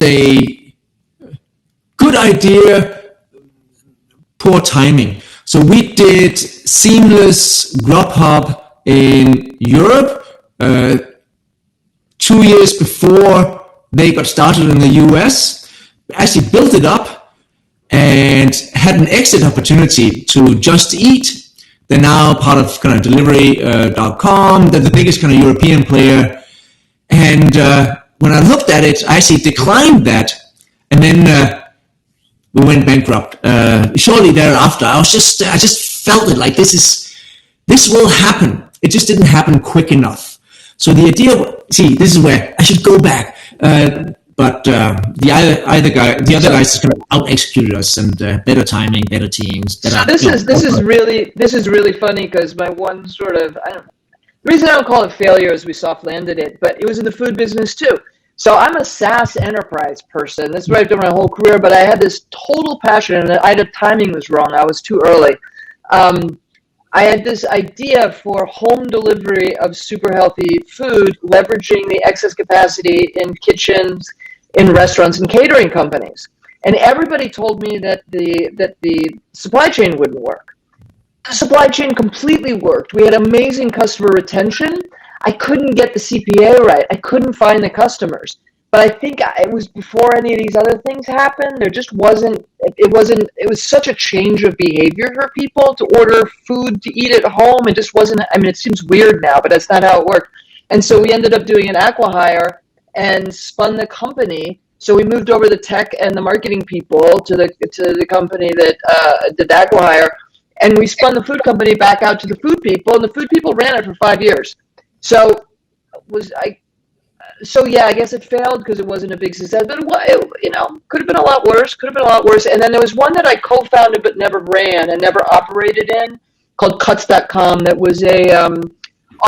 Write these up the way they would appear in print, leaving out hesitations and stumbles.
a good idea, poor timing. So we did seamless Grubhub in Europe 2 years before they got started in the US. Actually built it up and had an exit opportunity to Just Eat. They're now part of kind of delivery.com. They're the biggest kind of European player. And when I looked at it, I actually declined that. And then we went bankrupt. Shortly thereafter, I just felt it like this will happen. It just didn't happen quick enough. So the idea, this is where I should go back. But the other guys just kind of out executed us, and better timing, better teams. This is really funny, because my one sort of the reason I don't call it failure is we soft landed it, but it was in the food business too. So I'm a SaaS enterprise person. That's what I've done my whole career. But I had this total passion, and the timing was wrong. I was too early. I had this idea for home delivery of super healthy food, leveraging the excess capacity in kitchens, in restaurants, and catering companies. And everybody told me that the supply chain wouldn't work. The supply chain completely worked. We had amazing customer retention. I couldn't get the CPA right. I couldn't find the customers. But I think it was before any of these other things happened. There just wasn't, it was such a change of behavior for people to order food to eat at home. It just wasn't, it seems weird now, but that's not how it worked. And so we ended up doing an acqui-hire and spun the company. So we moved over the tech and the marketing people to the company that did the acqui-hire. And we spun the food company back out to the food people, and the food people ran it for 5 years. So I guess it failed because it wasn't a big success, but could have been a lot worse. And then there was one that I co-founded but never ran and never operated in, called Cuts.com. That was a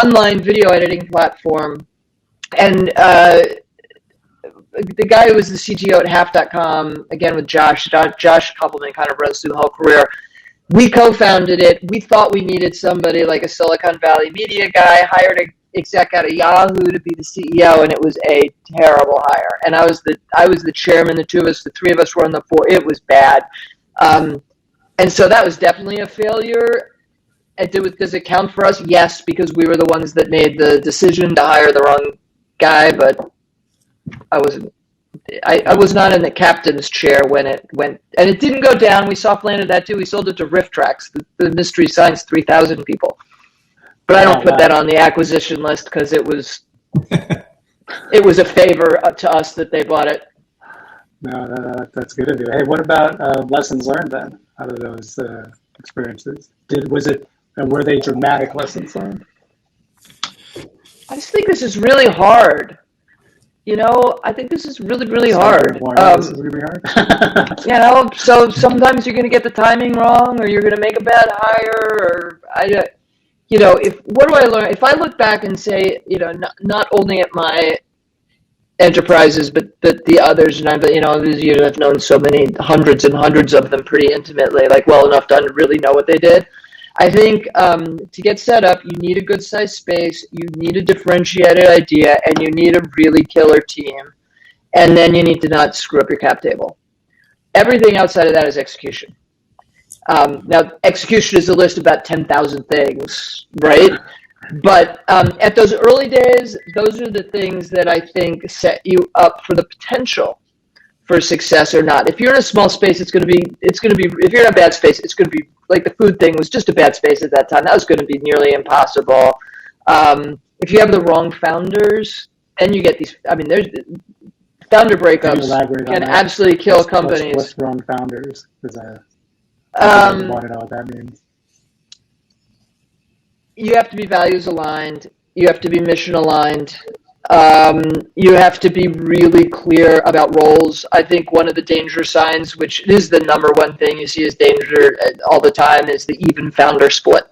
online video editing platform. And the guy who was the CTO at Half.com, again with Josh Koppelman, kind of runs through the whole career. We co-founded it. We thought we needed somebody like a Silicon Valley media guy, hired an exec out of Yahoo to be the CEO, and it was a terrible hire. And I was the chairman, the two of us, the three of us were on the board. It was bad. And so that was definitely a failure. Does it count for us? Yes, because we were the ones that made the decision to hire the wrong guy, but I was not in the captain's chair when it went, and it didn't go down. We soft landed that too. We sold it to RiffTrax, the Mystery Science 3000 people. But I don't put that on the acquisition list because it was a favor to us that they bought it. No, that's good of you. Hey, what about lessons learned then out of those experiences? Were they dramatic lessons learned? I just think this is really hard. I think this is really, really hard. This is really hard. So sometimes you're going to get the timing wrong, or you're going to make a bad hire, or what do I learn? If I look back and say, not only at my enterprises, but the others, and I've known so many hundreds and hundreds of them pretty intimately, like well enough to really know what they did. I think to get set up, you need a good sized space, you need a differentiated idea, and you need a really killer team. And then you need to not screw up your cap table. Everything outside of that is execution. Now, execution is a list of about 10,000 things, right? But at those early days, those are the things that I think set you up for the potential for success or not. If you're in a small space, it's going to be, if you're in a bad space, it's going to be, like the food thing was just a bad space at that time. That was going to be nearly impossible. If you have the wrong founders, then you get these, there's founder breakups can absolutely kill companies. What's wrong founders? I want to know what that means. You have to be values aligned. You have to be mission aligned. You have to be really clear about roles. I think one of the danger signs, which is the number one thing you see as danger all the time, is the even founder split.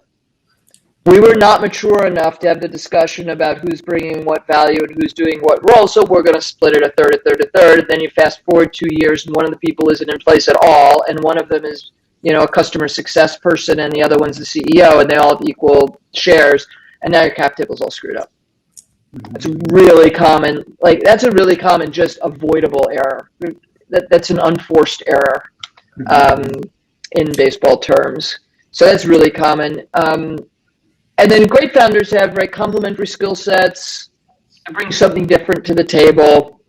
We were not mature enough to have the discussion about who's bringing what value and who's doing what role, so we're going to split it a third. And then you fast forward 2 years, and one of the people isn't in place at all, and one of them is a customer success person, and the other one's the CEO, and they all have equal shares, and now your cap table's all screwed up. That's really common. Like that's a really common, just avoidable error. That's an unforced error in baseball terms. So that's really common. And then great founders have complementary skill sets, bring something different to the table,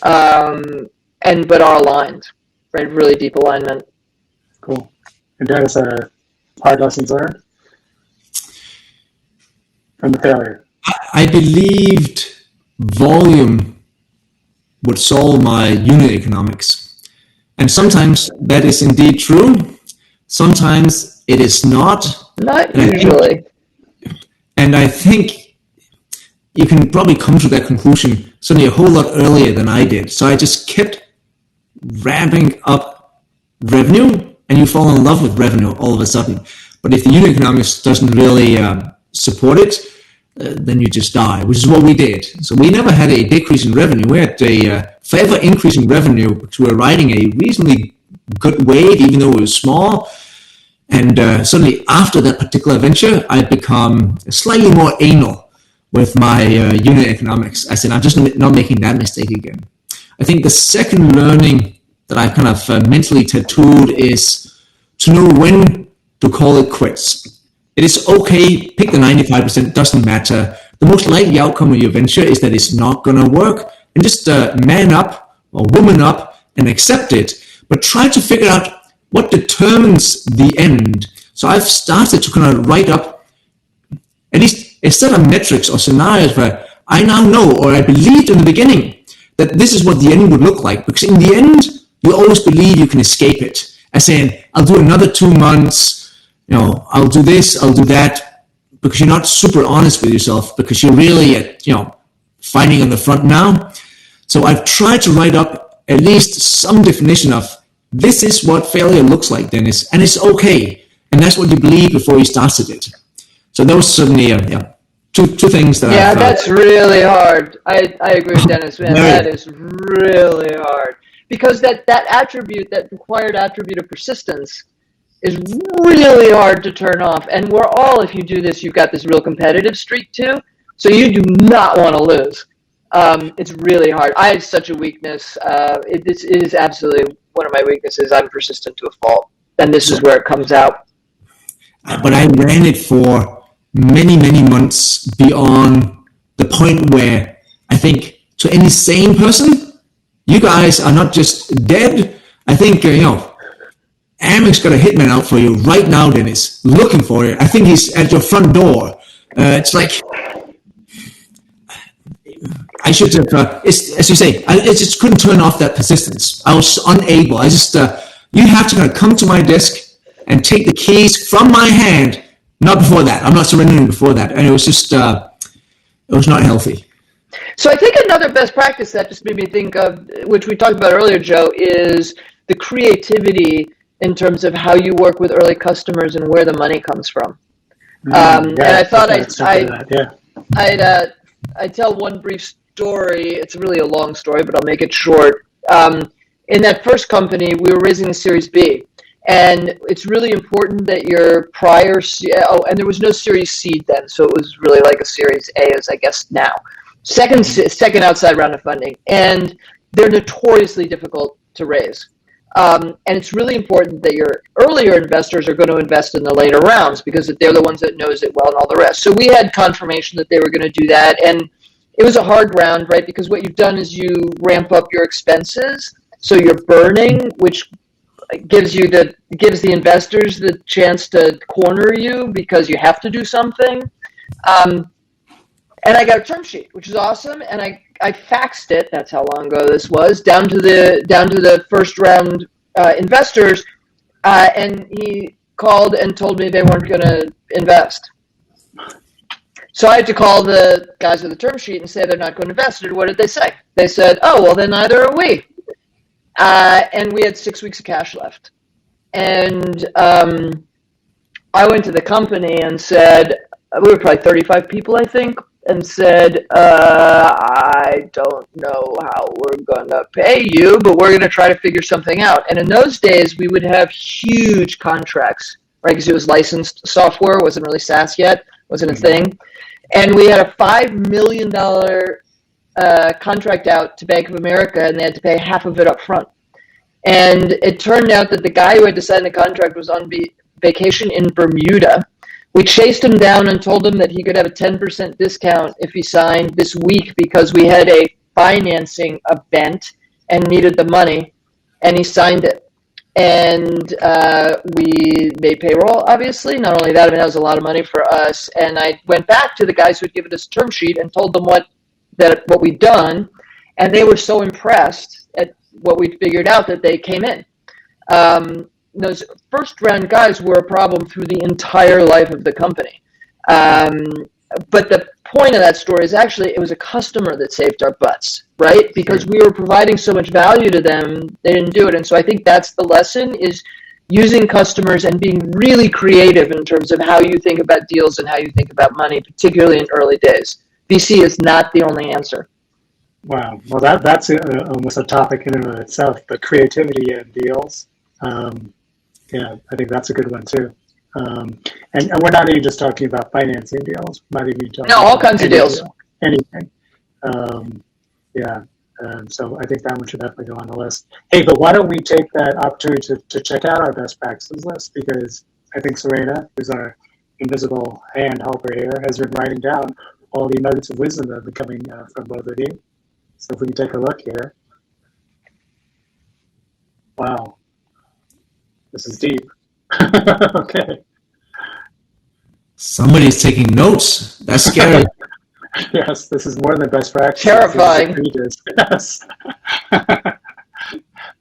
but are aligned, right? Really deep alignment. Cool. And Dennis, hard lessons learned from the failure. I believed volume would solve my unit economics. And sometimes that is indeed true. Sometimes it is not. Not usually. And I think you can probably come to that conclusion certainly a whole lot earlier than I did. So I just kept ramping up revenue, and you fall in love with revenue all of a sudden. But if the unit economics doesn't really support it, then you just die, which is what we did. So we never had a decrease in revenue. We had a forever increase in revenue, because we were riding a reasonably good wave, even though it was small. And suddenly after that particular venture, I'd become slightly more anal with my unit economics. I said, I'm just not making that mistake again. I think the second learning that I've kind of mentally tattooed is to know when to call it quits. It is okay, pick the 95%, doesn't matter. The most likely outcome of your venture is that it's not going to work, and just man up or woman up and accept it, but try to figure out what determines the end. So I've started to kind of write up at least a set of metrics or scenarios where I now know, or I believed in the beginning, that this is what the end would look like. Because in the end, you always believe you can escape it. As saying, I'll do another 2 months, I'll do this, I'll do that, because you're not super honest with yourself, because you're really fighting on the front now. So I've tried to write up at least some definition of, this is what failure looks like, Dennis, and it's okay. And that's what you believe before you started it. So those certainly, two things that I that's really hard. I agree with Dennis, man. That is really hard. Because that attribute, that required attribute of persistence, is really hard to turn off. And we're all, if you do this, you've got this real competitive streak too. So you do not want to lose. It's really hard. I have such a weakness. It is absolutely one of my weaknesses. I'm persistent to a fault. And this is where it comes out. But I ran it for many, many months beyond the point where I think to any sane person, you guys are not just dead. I think, Amic's got a hitman out for you right now, Dennis, looking for you. I think he's at your front door. It's like, I should have, as you say, I just couldn't turn off that persistence. I was unable. I just, you have to kind of come to my desk and take the keys from my hand. Not before that. I'm not surrendering before that. And it was just, it was not healthy. So I think another best practice that just made me think of, which we talked about earlier, Joe, is the creativity in terms of how you work with early customers and where the money comes from. And I thought I'd tell one brief story. It's really a long story, but I'll make it short. In that first company, we were raising a Series B. And it's really important that your prior, and there was no Series C then, so it was really like a Series A, as I guess now. Second outside round of funding. And they're notoriously difficult to raise. And it's really important that your earlier investors are going to invest in the later rounds, because they're the ones that knows it well and all the rest. So we had confirmation that they were going to do that. And it was a hard round, right? Because what you've done is you ramp up your expenses. So you're burning, which gives the investors the chance to corner you because you have to do something. And I got a term sheet, which is awesome. And I faxed it. That's how long ago this was, down to the first round investors, and he called and told me they weren't going to invest. So I had to call the guys with the term sheet and say they're not going to invest. And what did they say? They said, "Oh, well, then neither are we." And we had 6 weeks of cash left. And I went to the company and said, we were probably 35 people, I think, and said, I don't know how we're going to pay you, but we're going to try to figure something out. And in those days, we would have huge contracts, right? Because it was licensed software, wasn't really SaaS yet, wasn't a thing. And we had a $5 million contract out to Bank of America, and they had to pay half of it up front. And it turned out that the guy who had to sign the contract was on vacation in Bermuda. We chased him down and told him that he could have a 10% discount if he signed this week because we had a financing event and needed the money, and he signed it. And we made payroll, obviously. Not only that, I mean, that was a lot of money for us. And I went back to the guys who had given us a term sheet and told them what we'd done, and they were so impressed at what we figured out that they came in. Those first round guys were a problem through the entire life of the company. But the point of that story is actually it was a customer that saved our butts, right? Because we were providing so much value to them, they didn't do it. And so I think that's the lesson, is using customers and being really creative in terms of how you think about deals and how you think about money, particularly in early days. VC is not the only answer. Wow. Well, that's almost a topic in and of itself, but creativity in deals. Yeah, I think that's a good one too. And we're not even just talking about financing deals. We're not even talking all kinds of deals. Anything. So I think that one should definitely go on the list. Hey, but why don't we take that opportunity to check out our best practices list? Because I think Serena, who's our invisible hand helper here, has been writing down all the nuggets of wisdom that have been coming from both of you. So if we can take a look here. Wow. This is deep. Okay. Somebody's taking notes. That's scary. Yes, this is more than best practice. Terrifying. Yes.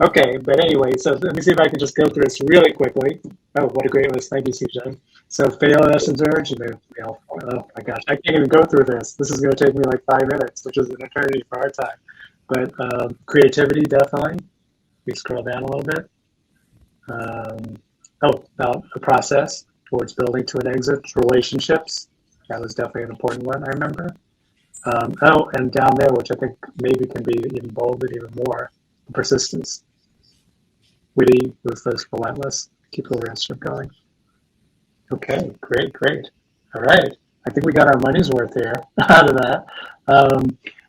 Okay, but anyway, so let me see if I can just go through this really quickly. Oh, what a great list. Thank you, CJ. So fail lessons urged. Oh my gosh, I can't even go through this. This is going to take me like 5 minutes, which is an eternity for our time. But creativity, definitely. We scroll down a little bit. About the process towards building to an exit, relationships. That was definitely an important one, I remember. And down there, which I think maybe can be even bolded even more, persistence. Witty, ruthless, relentless. Keep the relationship going. Okay, great. All right. I think we got our money's worth here out of that.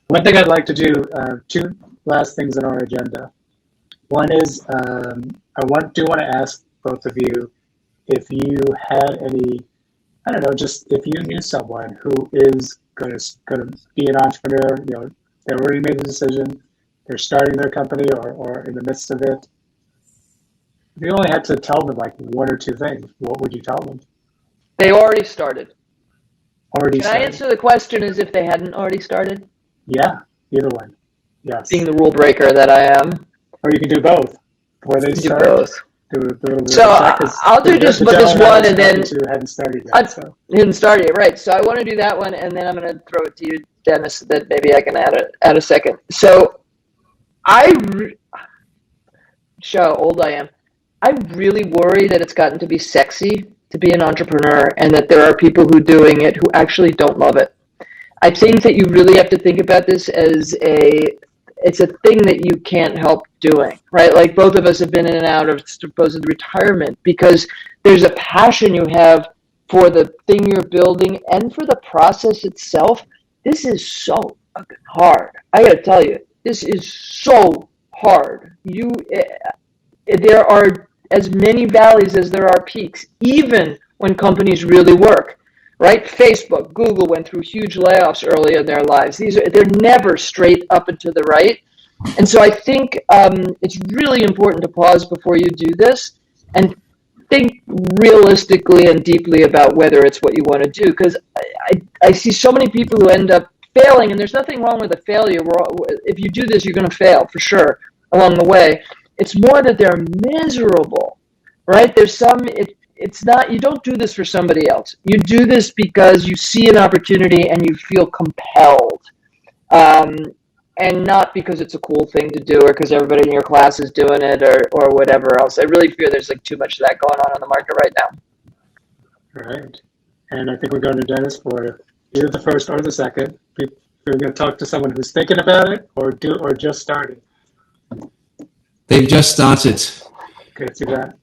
One thing I'd like to do, two last things on our agenda. One is I want to ask both of you if you had any, I don't know, just if you knew someone who is going to be an entrepreneur, they already made the decision, they're starting their company or in the midst of it. If you only had to tell them like one or two things, what would you tell them? They already started. Can I answer the question as if they hadn't already started? Yeah, either one. Yes. Being the rule breaker that I am. Or you can do both. Before they start. Do both. So I'll do just this one, and then hadn't started yet. Hadn't started yet, right? So I want to do that one, and then I'm going to throw it to you, Dennis. That maybe I can add a second. So show how old I am. I really worry that it's gotten to be sexy to be an entrepreneur, and that there are people who are doing it who actually don't love it. I think that you really have to think about this as it's a thing that you can't help doing, right? Like both of us have been in and out of supposed retirement because there's a passion you have for the thing you're building and for the process itself. This is so fucking hard. I got to tell you, this is so hard. There are as many valleys as there are peaks, even when companies really work. Right? Facebook, Google went through huge layoffs early in their lives. They're never straight up and to the right. And so I think it's really important to pause before you do this and think realistically and deeply about whether it's what you want to do. Because I see so many people who end up failing, and there's nothing wrong with a failure. If you do this, you're going to fail for sure along the way. It's more that they're miserable, right? It's not, you don't do this for somebody else. You do this because you see an opportunity and you feel compelled. And not because it's a cool thing to do or because everybody in your class is doing it or whatever else. I really fear there's like too much of that going on the market right now. All right. And I think we're going to Dennis for either the first or the second. We're going to talk to someone who's thinking about it or just started. They've just started. Okay, let's do that.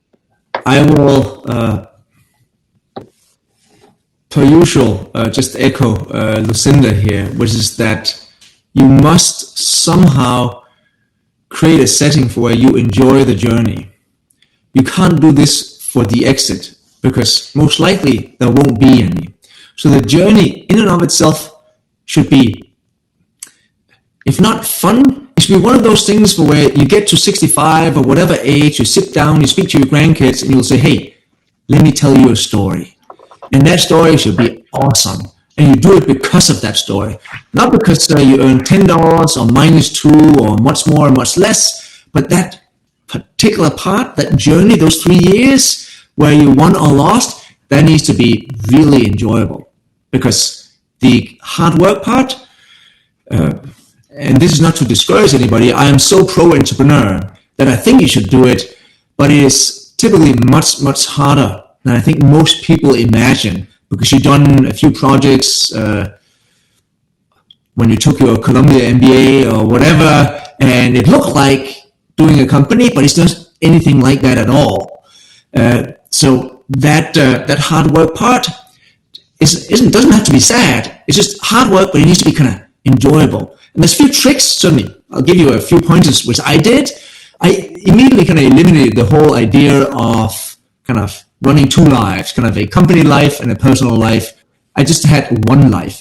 I will per usual, just echo Lucinda here, which is that you must somehow create a setting for where you enjoy the journey. You can't do this for the exit because most likely there won't be any. So the journey in and of itself should be, if not fun, it should be one of those things for where you get to 65 or whatever age, you sit down, you speak to your grandkids, and you'll say, hey, let me tell you a story. And that story should be awesome. And you do it because of that story. Not because you earn $10 or -2 or much more or much less, but that particular part, that journey, those 3 years where you won or lost, that needs to be really enjoyable. Because the hard work part, and this is not to discourage anybody, I am so pro-entrepreneur that I think you should do it, but it is typically much, much harder than I think most people imagine, because you've done a few projects when you took your Columbia MBA or whatever, and it looked like doing a company, but it's not anything like that at all. So that hard work part doesn't have to be sad. It's just hard work, but it needs to be kind of enjoyable. And there's a few tricks, certainly. I'll give you a few pointers, which I did. I immediately kind of eliminated the whole idea of kind of running two lives, kind of a company life and a personal life. I just had one life.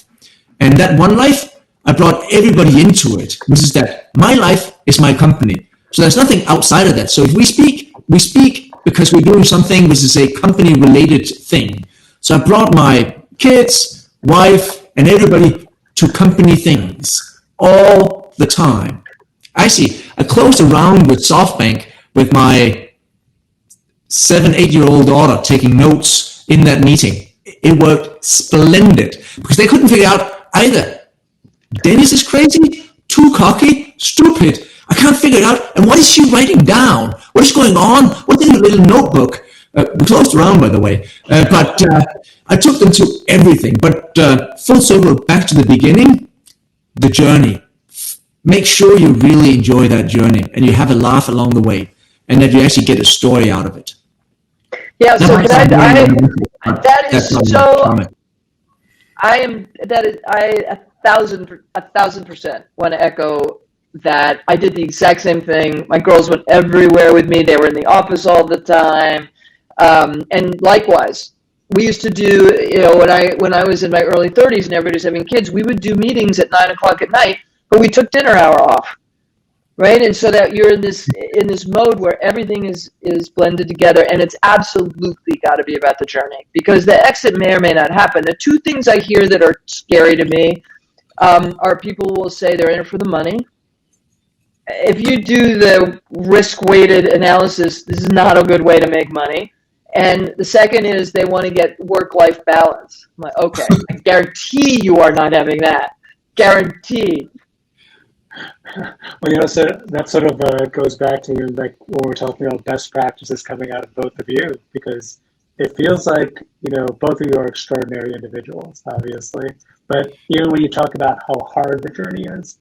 And that one life, I brought everybody into it, which is that my life is my company. So there's nothing outside of that. So if we speak because we're doing something which is a company-related thing. So I brought my kids, wife, and everybody to company things all the time. Actually, I closed a round with SoftBank with my 7-8-year-old daughter taking notes in that meeting. It worked splendid because they couldn't figure out either. Dennis is crazy, too cocky, stupid. I can't figure it out. And what is she writing down? What is going on? What's in her little notebook? We closed around, by the way. But I took them to everything. But full circle, back to the beginning, the journey. Make sure you really enjoy that journey and you have a laugh along the way and that you actually get a story out of it. Yeah, so I 1,000% want to echo that. I did the exact same thing. My girls went everywhere with me. They were in the office all the time. And likewise, we used to do, when I was in my early 30s and everybody was having kids, we would do meetings at 9 o'clock at night, but we took dinner hour off, right? And so that you're in this mode where everything is blended together, and it's absolutely got to be about the journey, because the exit may or may not happen. The two things I hear that are scary to me are people will say they're in it for the money. If you do the risk-weighted analysis, this is not a good way to make money. And the second is they want to get work-life balance. I'm like, okay, I guarantee you are not having that. Guaranteed. Well, so that sort of goes back to like when we're talking about best practices coming out of both of you, because it feels like, both of you are extraordinary individuals, obviously. But even when you talk about how hard the journey is,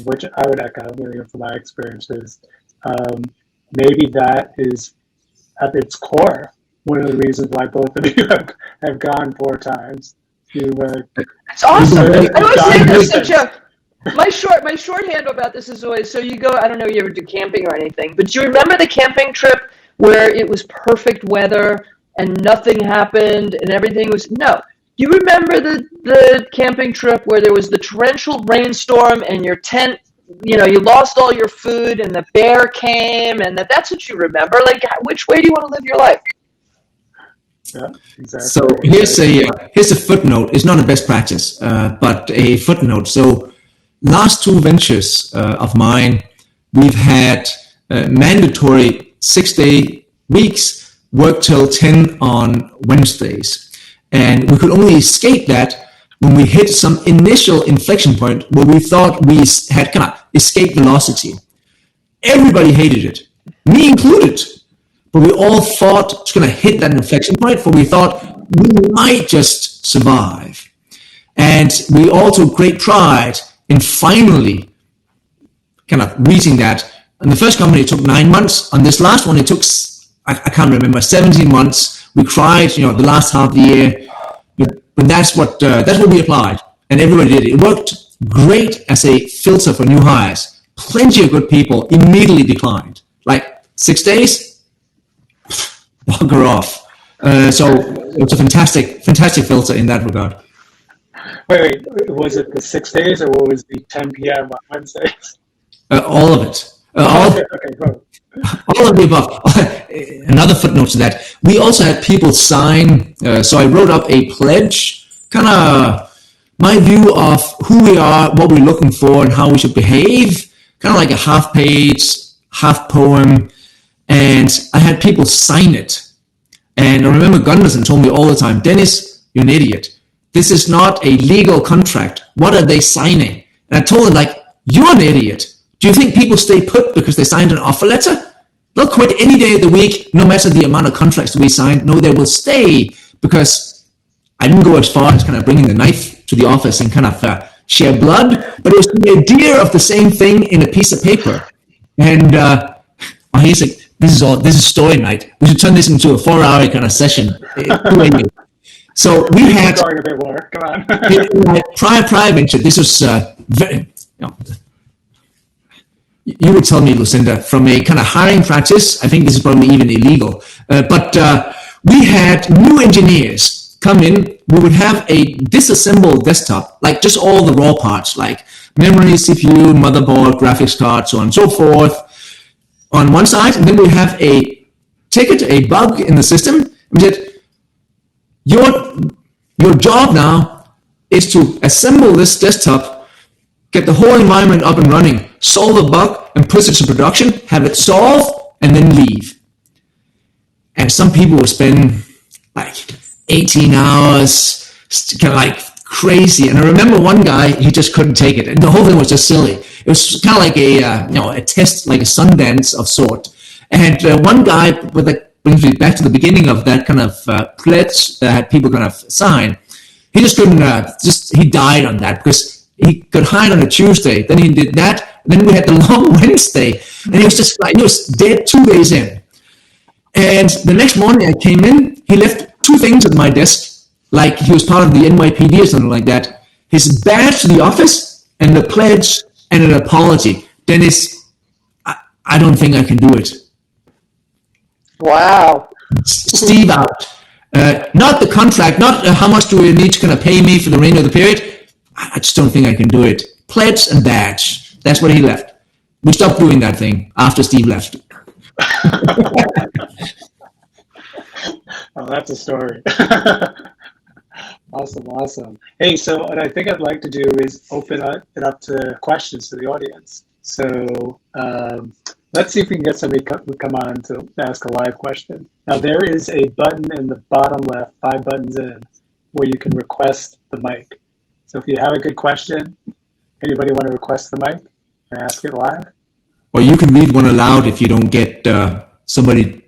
which I would echo, from my experiences, maybe that is at its core one of the reasons why both of you have gone 4 times. It's awesome. I always say there's such a my shorthand about this is always, so you go, I don't know you ever do camping or anything, but do you remember the camping trip where it was perfect weather and nothing happened and everything was you remember the camping trip where there was the torrential rainstorm and your tent, you lost all your food and the bear came, and that's what you remember? Like, which way do you want to live your life? Yeah, exactly. So here's a footnote. It's not a best practice, but a footnote. So last 2 ventures of mine, we've had mandatory 6-day weeks, work till 10 on Wednesdays. And we could only escape that when we hit some initial inflection point where we thought we had kind of escape velocity. Everybody hated it, me included. But we all thought it's going to hit that inflection point where we thought we might just survive. And we all took great pride in finally kind of reaching that. And the first company, it took 9 months. On this last one, it took, I can't remember, 17 months. We cried, the last half of the year. but that's what we applied, and everybody did. It worked great as a filter for new hires. Plenty of good people immediately declined. Like 6 days, bugger off. So it's a fantastic filter in that regard. Wait, was it the 6 days or what was the 10 p.m. on Wednesdays? All of it. Okay, go. All of the above. Another footnote to that. We also had people sign. So I wrote up a pledge, kind of my view of who we are, what we're looking for, and how we should behave. Kind of like a half page, half poem. And I had people sign it. And I remember Gunderson told me all the time, Dennis, you're an idiot. This is not a legal contract. What are they signing? And I told him, like, you're an idiot. Do you think people stay put because they signed an offer letter? They'll quit any day of the week, no matter the amount of contracts we signed. No, they will stay, because I didn't go as far as kind of bringing the knife to the office and kind of share blood, but it was the idea of the same thing in a piece of paper. And he's like, this is story night. We should turn this into a 4-hour kind of session. So we had a bit more. Come on. in my prior venture. This was very. You would tell me, Lucinda, from a kind of hiring practice, I think this is probably even illegal. But we had new engineers come in. We would have a disassembled desktop, like just all the raw parts, like memory, CPU, motherboard, graphics card, so on and so forth, on one side, and then we have a ticket, a bug in the system. We said, your job now is to assemble this desktop, get the whole environment up and running, solve a bug, and push it to production, have it solved, and then leave. And some people would spend like 18 hours, kind of like crazy. And I remember one guy, he just couldn't take it, and the whole thing was just silly. It was kind of like a test, like a Sundance of sort. And one guy, brings me back to the beginning of that kind of pledge that people kind of sign. He just couldn't. He died on that because he got hired on a Tuesday. Then he did that. Then we had the long Wednesday, and he was just like, he was dead 2 days in. And the next morning I came in, he left 2 things at my desk, like he was part of the NYPD or something like that. His badge to the office and the pledge and an apology. Dennis, I don't think I can do it. Wow. Steve out. Not the contract, not how much do you need to kind of pay me for the remainder of the period. I just don't think I can do it. Pledge and badge. That's what he left. We stopped doing that thing after Steve left. Oh, that's a story. Awesome. Hey, so what I think I'd like to do is open it up to questions to the audience. So let's see if we can get somebody to come on to ask a live question. Now, there is a button in the bottom left, 5 buttons in, where you can request the mic. So if you have a good question, anybody want to request the mic and ask it live? Or you can read one aloud if you don't get somebody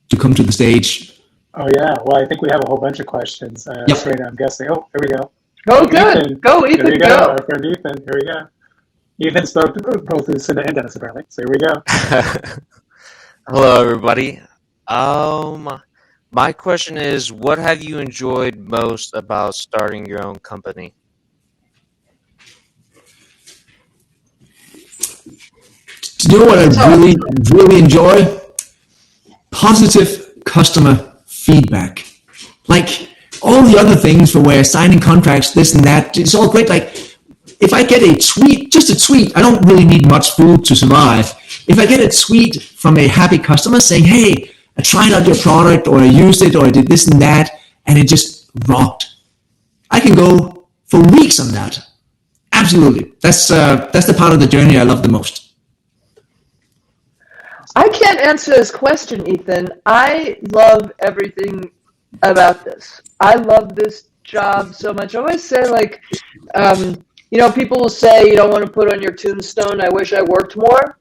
to come to the stage. Oh, yeah. Well, I think we have a whole bunch of questions. Yep. Right now, I'm guessing. Oh, here we go. Oh, good. Ethan. Go, Ethan, Here we go. Our friend Ethan. Here we go. Ethan spoke to both Lucinda and Dennis, apparently. So here we go. Hello, everybody. My question is, what have you enjoyed most about starting your own company? Do you know what I really enjoy? Positive customer feedback. Like all the other things for where signing contracts, this and that, it's all great. Like if I get a tweet, just a tweet, I don't really need much food to survive. If I get a tweet from a happy customer saying, hey, I tried out your product, or I used it, or I did this and that, and it just rocked, I can go for weeks on that. Absolutely. That's the part of the journey I love the most. I can't answer this question, Ethan. I love everything about this. I love this job so much. I always say, like, people will say you don't want to put on your tombstone, I wish I worked more.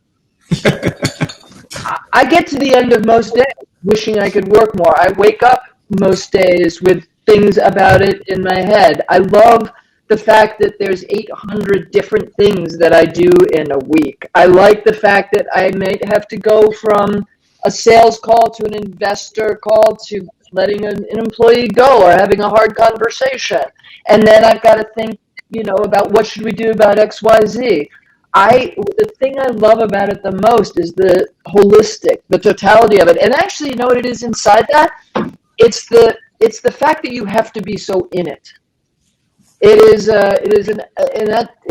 I get to the end of most days wishing I could work more. I wake up most days with things about it in my head. I love the fact that there's 800 different things that I do in a week. I like the fact that I might have to go from a sales call to an investor call to letting an employee go or having a hard conversation. And then I've got to think, about what should we do about XYZ. The thing I love about it the most is the totality of it. And actually, you know what it is inside that? It's the fact that you have to be so in it. It is in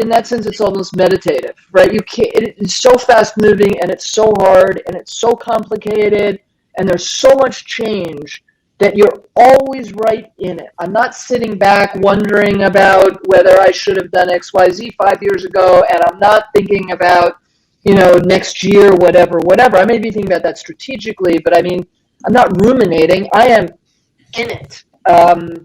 that sense, it's almost meditative, right? You can't. It's so fast moving, and it's so hard, and it's so complicated, and there's so much change that you're always right in it. I'm not sitting back wondering about whether I should have done XYZ 5 years ago, and I'm not thinking about, next year, whatever. I may be thinking about that strategically, but I mean, I'm not ruminating. I am in it. I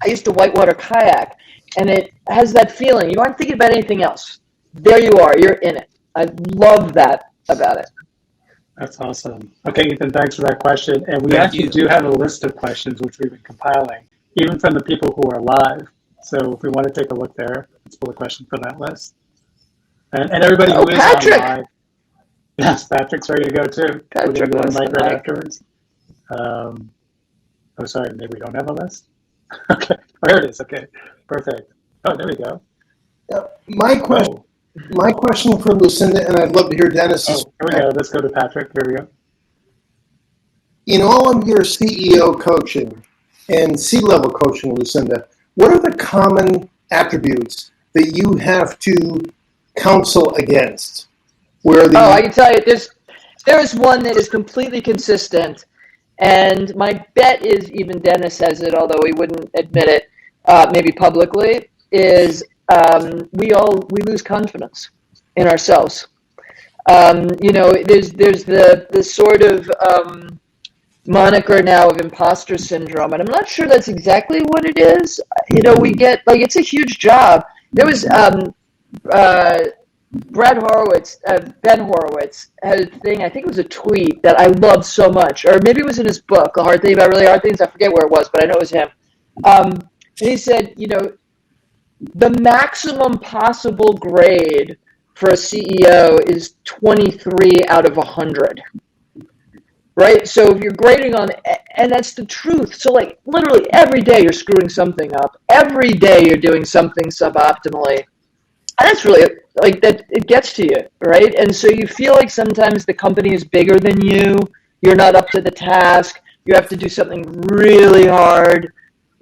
used to whitewater kayak, and it has that feeling. You aren't thinking about anything else. There you are. You're in it. I love that about it. That's awesome. Okay, Ethan, thanks for that question. And we actually do have a list of questions which we've been compiling, even from the people who are live. So if we want to take a look there, let's pull a question from that list. And everybody who is Patrick. on live. Yes, Patrick's ready to go too. Patrick We're going to wants mic the right mic. afterwards. Sorry, maybe we don't have a list. Okay, there it is. Okay, perfect. Oh, there we go. My question for Lucinda, and I'd love to hear Dennis's. Oh, here we go. Let's go to Patrick. Here we go. In all of your CEO coaching and C-level coaching, Lucinda, what are the common attributes that you have to counsel against? I can tell you, there is one that is completely consistent, and my bet is even Dennis says it, although he wouldn't admit it, maybe publicly, is we lose confidence in ourselves. There's the sort of moniker now of imposter syndrome, and I'm not sure that's exactly what it is. We get, it's a huge job. There was Ben Horowitz had a thing, I think it was a tweet that I loved so much, or maybe it was in his book, A Hard Thing About Really Hard Things. I forget where it was, but I know it was him. And he said, the maximum possible grade for a CEO is 23 out of 100. Right? So if you're grading on, and that's the truth. So literally every day you're screwing something up. Every day you're doing something suboptimally. And that's really, that it gets to you, right? And so you feel like sometimes the company is bigger than you. You're not up to the task. You have to do something really hard,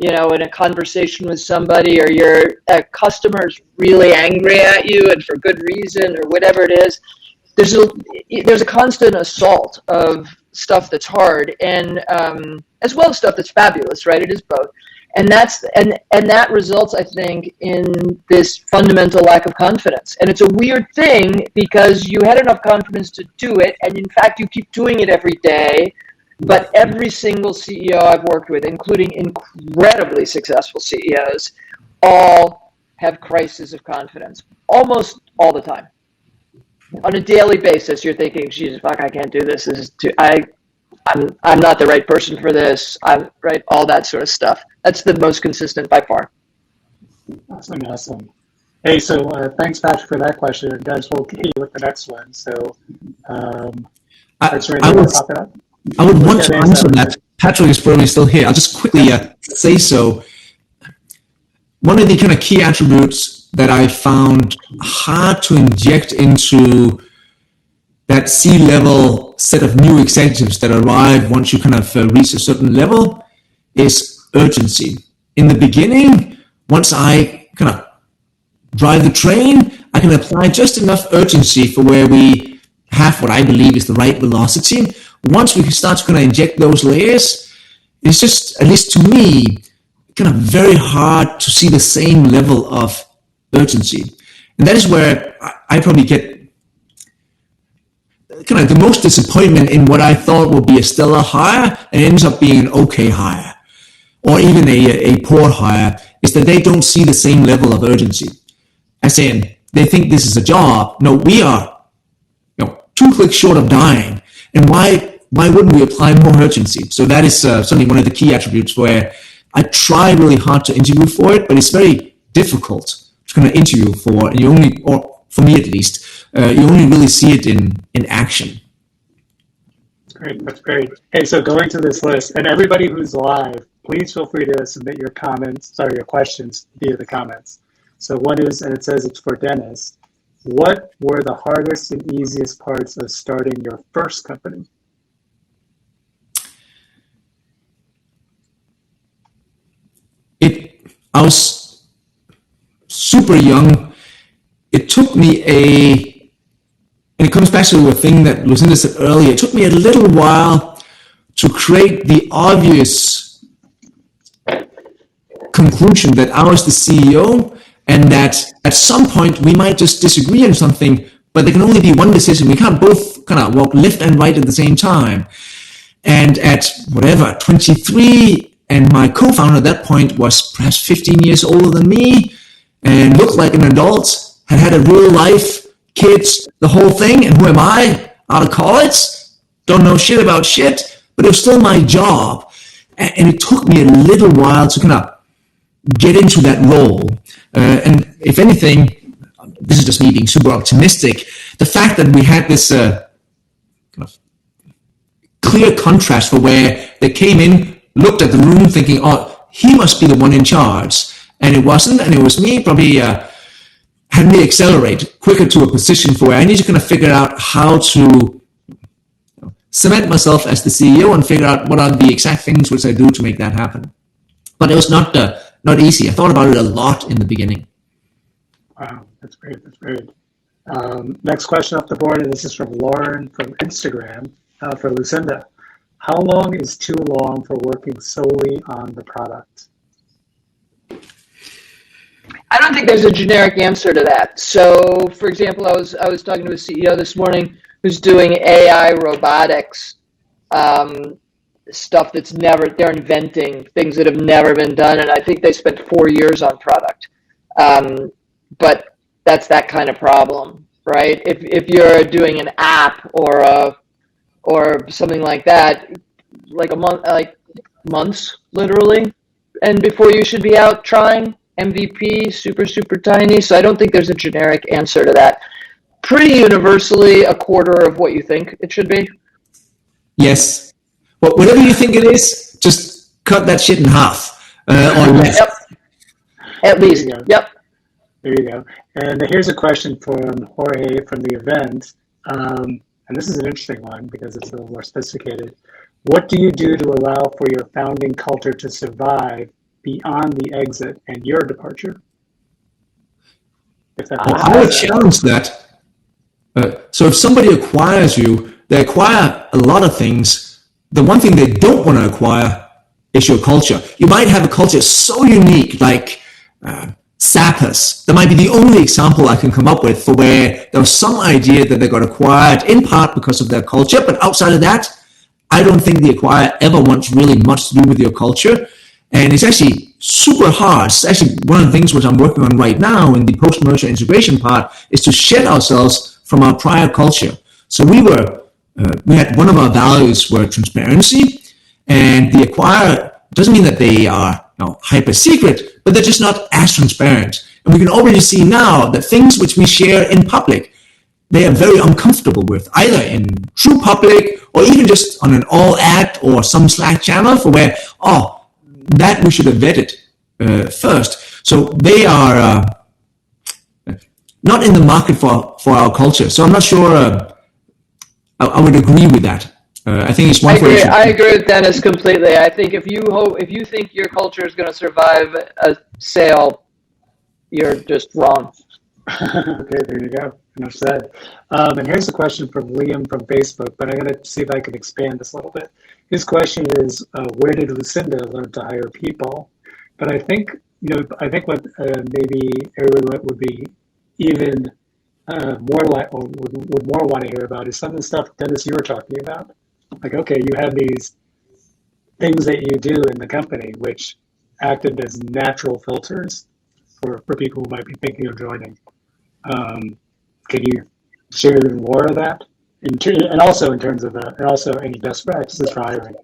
in a conversation with somebody, or your customer's really angry at you and for good reason or whatever it is. There's a constant assault of stuff that's hard, and as well as stuff that's fabulous, right? It is both. And that results, I think, in this fundamental lack of confidence. And it's a weird thing because you had enough confidence to do it, and in fact, you keep doing it every day. But every single CEO I've worked with, including incredibly successful CEOs, all have crises of confidence, almost all the time. On a daily basis, you're thinking, Jesus, fuck, I can't do this. This is too, I'm not the right person for this. Right, all that sort of stuff. That's the most consistent by far. Awesome. Hey, so thanks, Patrick, for that question. And guys, we'll hit you with the next one. So, I would want to answer that. Patrick is probably still here. I'll just quickly say so. One of the kind of key attributes that I found hard to inject into that C-level set of new executives that arrive once you kind of reach a certain level is urgency. In the beginning, once I kind of drive the train, I can apply just enough urgency for where we have what I believe is the right velocity. Once we start to kind of inject those layers, it's just, at least to me, kind of very hard to see the same level of urgency. And that is where I probably get kind of the most disappointment in what I thought would be a stellar hire and ends up being an okay hire, or even a poor hire, is that they don't see the same level of urgency. As in, they think this is a job. No, we are 2 clicks short of dying. And why wouldn't we apply more urgency? So that is certainly one of the key attributes where I try really hard to interview for it, but it's very difficult to kind of interview for, and you only, or for me at least, you only really see it in action. Great, that's great. Hey, so going to this list, and everybody who's live, please feel free to submit your questions via the comments. So one is, and it says it's for Dennis. What were the hardest and easiest parts of starting your first company? I was super young. It took me and it comes back to a thing that Lucinda said earlier, it took me a little while to create the obvious conclusion that I was the CEO and that at some point we might just disagree on something, but there can only be one decision. We can't both kind of walk left and right at the same time. And at 23, and my co-founder at that point was perhaps 15 years older than me and looked like an adult, had a real life, kids, the whole thing. And who am I? Out of college? Don't know shit about shit, but it was still my job. And it took me a little while to kind of get into that role. And if anything, this is just me being super optimistic, the fact that we had this kind of clear contrast for where they came in, looked at the room thinking, oh, he must be the one in charge. And it wasn't, and it was me, probably had me accelerate quicker to a position for where I need to kind of figure out how to cement myself as the CEO and figure out what are the exact things which I do to make that happen. But it was not easy. I thought about it a lot in the beginning. Wow, that's great. That's great. Next question up the board, and this is from Lauren from Instagram for Lucinda. How long is too long for working solely on the product? I don't think there's a generic answer to that. So, for example, I was talking to a CEO this morning who's doing AI robotics stuff they're inventing things that have never been done, and I think they spent 4 years on product. But that's that kind of problem, right? If you're doing an app or something like that, like months literally, and before you should be out trying MVP, super tiny. So I don't think there's a generic answer to that. Pretty universally, a quarter of what you think it should be. Yes. Well, whatever you think it is, just cut that shit in half or less. Yep. At least. Yep. There you go. And here's a question from Jorge from the event. And this is an interesting one because it's a little more sophisticated. What do you do to allow for your founding culture to survive beyond the exit and your departure? I would challenge that. So if somebody acquires you, they acquire a lot of things. The one thing they don't want to acquire is your culture. You might have a culture so unique, like Zappos. That might be the only example I can come up with for where there was some idea that they got acquired in part because of their culture, but outside of that, I don't think the acquirer ever wants really much to do with your culture. And it's actually super hard. It's actually one of the things which I'm working on right now in the post-merger integration part is to shed ourselves from our prior culture. So we had one of our values were transparency, and the acquirer doesn't mean that they are hyper secret, but they're just not as transparent. And we can already see now that things which we share in public, they are very uncomfortable with, either in true public or even just on an all ad or some Slack channel for where, that we should have vetted first. So they are not in the market for our culture. So I'm not sure I would agree with that. I think it's one I agree with Dennis completely. I think if you think your culture is going to survive a sale, you're just wrong. Okay, there you go. Enough said. And here's a question from Liam from Facebook, but I'm going to see if I can expand this a little bit. His question is, where did Lucinda learn to hire people? But I think what maybe everyone would be even more like, or would more want to hear about is some of the stuff, Dennis, you were talking about. Like, okay, you have these things that you do in the company which acted as natural filters for people who might be thinking of joining. Can you share even more of that? And also in terms of and also any best practices for hiring.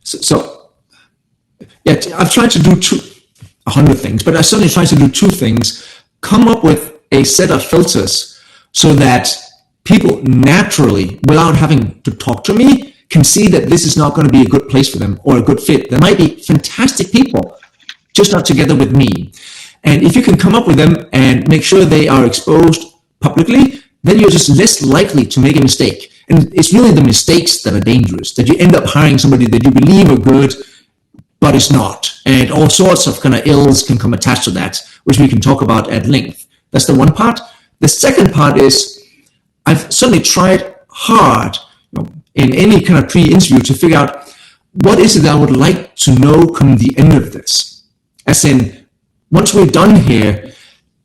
So I've tried to do 100 things, but I certainly tried to do two things. Come up with a set of filters so that people naturally, without having to talk to me, can see that this is not going to be a good place for them or a good fit. There might be fantastic people, just not together with me. And if you can come up with them and make sure they are exposed publicly, then you're just less likely to make a mistake. And it's really the mistakes that are dangerous, that you end up hiring somebody that you believe are good, but it's not. And all sorts of kind of ills can come attached to that, which we can talk about at length. That's the one part. The second part is I've certainly tried hard in any kind of pre-interview to figure out what is it that I would like to know come the end of this. As in, once we're done here,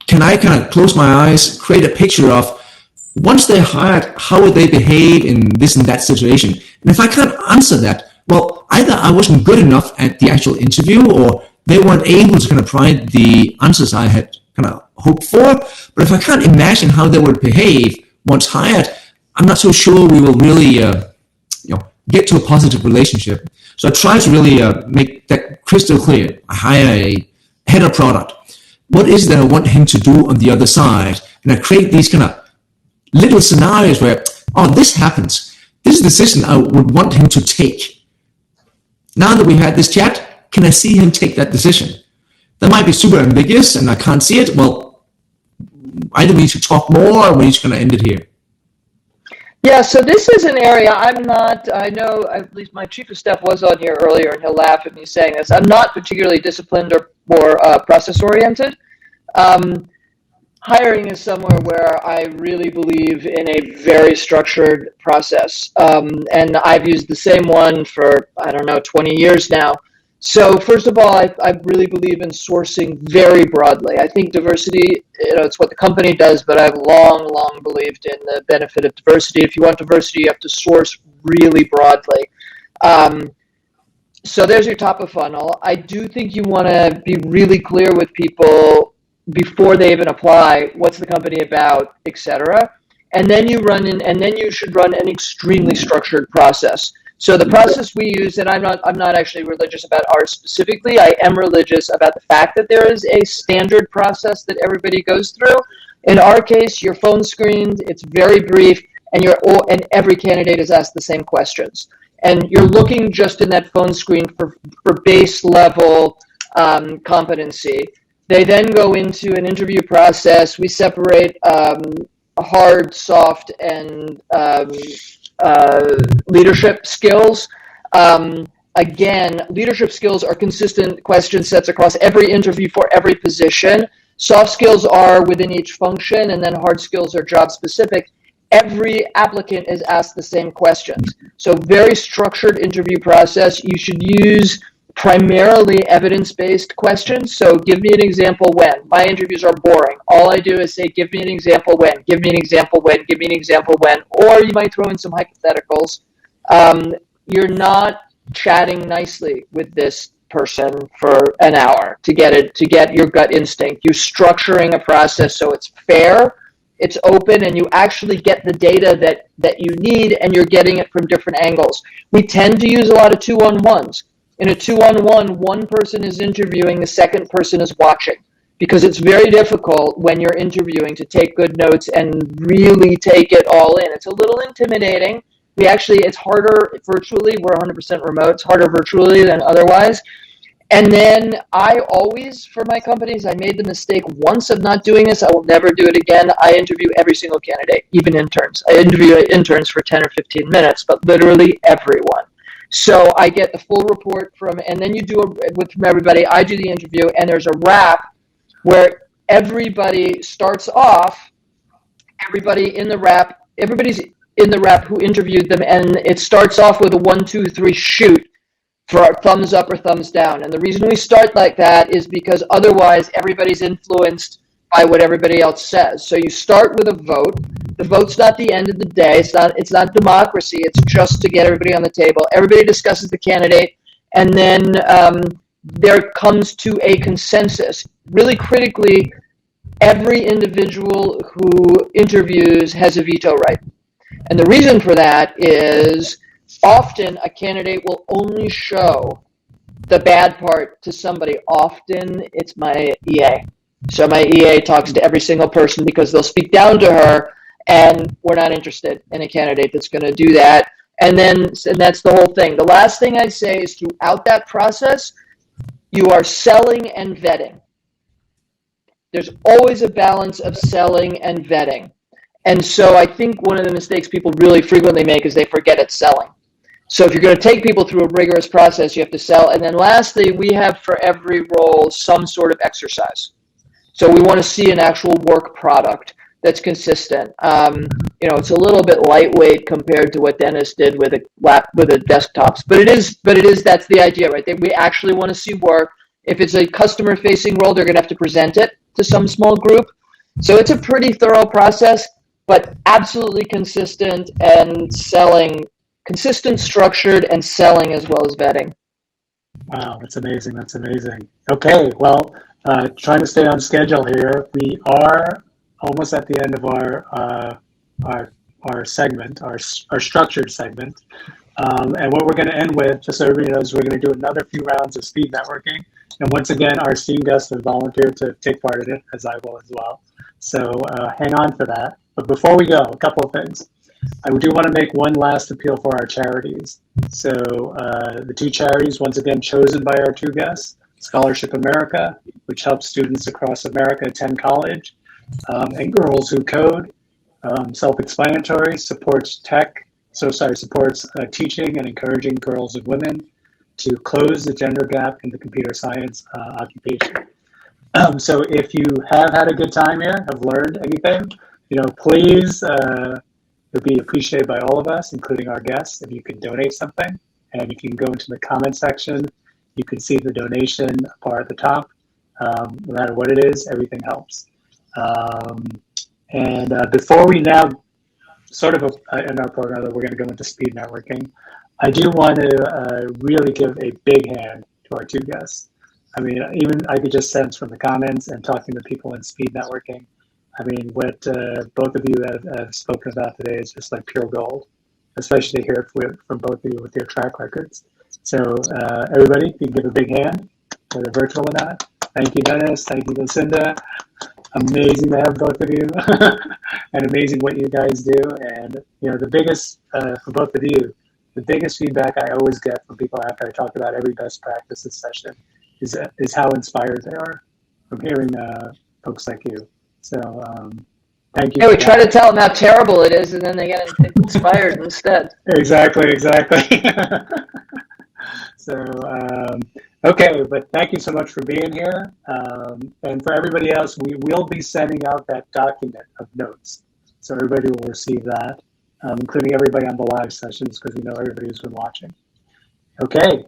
can I kind of close my eyes, create a picture of once they're hired, how would they behave in this and that situation? And if I can't answer that, well, either I wasn't good enough at the actual interview or they weren't able to kind of provide the answers I had kind of hoped for. But if I can't imagine how they would behave once hired, I'm not so sure we will really get to a positive relationship. So I try to really make that crystal clear. I hire a head of product. What is it that I want him to do on the other side? And I create these kind of little scenarios where, this happens. This is the decision I would want him to take. Now that we've had this chat, can I see him take that decision? That might be super ambiguous and I can't see it. Well, either we need to talk more or we're just going to end it here. Yeah, so this is an area I know at least my chief of staff was on here earlier and he'll laugh at me saying this. I'm not particularly disciplined or process oriented. Hiring is somewhere where I really believe in a very structured process. And I've used the same one for, 20 years now. So first of all, I really believe in sourcing very broadly. I think diversity, it's what the company does, but I've long believed in the benefit of diversity. If you want diversity, you have to source really broadly. So there's your top of funnel. I do think you want to be really clear with people before they even apply, what's the company about, etc. And then you should run an extremely structured process. So the process we use, and I'm not actually religious about ours specifically. I am religious about the fact that there is a standard process that everybody goes through. In our case, you're phone screened. It's very brief, and every candidate is asked the same questions. And you're looking just in that phone screen for base level competency. They then go into an interview process. We separate hard, soft, and leadership skills. Again, leadership skills are consistent question sets across every interview for every position. Soft skills are within each function, and then hard skills are job specific. Every applicant is asked the same questions. So very structured interview process. You should use primarily evidence-based questions. So give me an example when. My interviews are boring. All I do is say, give me an example when, give me an example when, give me an example when, or you might throw in some hypotheticals. You're not chatting nicely with this person for an hour to get your gut instinct. You're structuring a process so it's fair, it's open, and you actually get the data that you need, and you're getting it from different angles. We tend to use a lot of 2-on-1s. In a 2-on-1, one person is interviewing, the second person is watching, because it's very difficult when you're interviewing to take good notes and really take it all in. It's a little intimidating. It's harder virtually. We're 100% remote. It's harder virtually than otherwise. And then I always, for my companies, I made the mistake once of not doing this. I will never do it again. I interview every single candidate, even interns. I interview interns for 10 or 15 minutes, but literally everyone. So I get the full report and then you do from everybody. I do the interview, and there's a wrap where everybody starts off. Everybody's in the wrap who interviewed them, and it starts off with a 1, 2, 3 shoot for a thumbs up or thumbs down. And the reason we start like that is because otherwise everybody's influenced by what everybody else says. So you start with a vote. The vote's not the end of the day. It's not democracy. It's just to get everybody on the table. Everybody discusses the candidate, and then there comes to a consensus. Really critically, every individual who interviews has a veto right. And the reason for that is often a candidate will only show the bad part to somebody. Often it's my EA. So my EA talks to every single person because they'll speak down to her, and we're not interested in a candidate that's going to do that. And that's the whole thing. The last thing I'd say is throughout that process, you are selling and vetting. There's always a balance of selling and vetting. And so I think one of the mistakes people really frequently make is they forget it's selling. So if you're going to take people through a rigorous process, you have to sell. And then lastly, we have for every role some sort of exercise. So we want to see an actual work product that's consistent. It's a little bit lightweight compared to what Dennis did with the desktops, but it is. That's the idea, right? We actually want to see work. If it's a customer-facing role, they're going to have to present it to some small group. So it's a pretty thorough process, but absolutely consistent and selling, consistent, structured, and selling as well as vetting. Wow, that's amazing. That's amazing. Okay, well, trying to stay on schedule here. We are almost at the end of our segment, our structured segment. And what we're going to end with, just so everybody knows, we're going to do another few rounds of speed networking. And once again, our esteemed guest has volunteered to take part in it, as I will as well. So hang on for that. But before we go, a couple of things. I do want to make one last appeal for our charities. So the two charities, once again, chosen by our two guests, Scholarship America, which helps students across America attend college, and Girls Who Code, self-explanatory, supports teaching and encouraging girls and women to close the gender gap in the computer science occupation. So if you have had a good time here, have learned anything, please, it would be appreciated by all of us, including our guests, if you could donate something. And if you can go into the comment section, you can see the donation bar at the top. No matter what it is, everything helps. And before we now sort of in our program that we're going to go into speed networking, I do want to really give a big hand to our two guests. I mean, even I could just sense from the comments and talking to people in speed networking, I mean, what both of you have spoken about today is just like pure gold, especially to hear it from both of you with your track records. So everybody, you can give a big hand, whether virtual or not. Thank you, Dennis. Thank you, Lucinda. Amazing to have both of you and amazing what you guys do. And, the biggest, for both of you, the biggest feedback I always get from people after I talk about every best practices session is how inspired they are from hearing folks like you. So thank you. Yeah, we try to tell them how terrible it is, and then they get inspired instead. Exactly. So, okay, but thank you so much for being here. And for everybody else, we will be sending out that document of notes. So everybody will receive that, including everybody on the live sessions, because we know everybody who's been watching. Okay,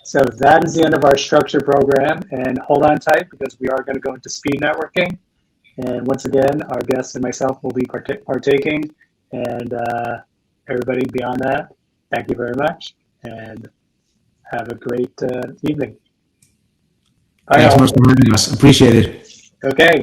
so that is the end of our structure program. And hold on tight, because we are going to go into speed networking. And once again, our guests and myself will be partaking. And everybody beyond that, thank you very much. And have a great evening. Thanks so much for having us. Appreciate it. Okay.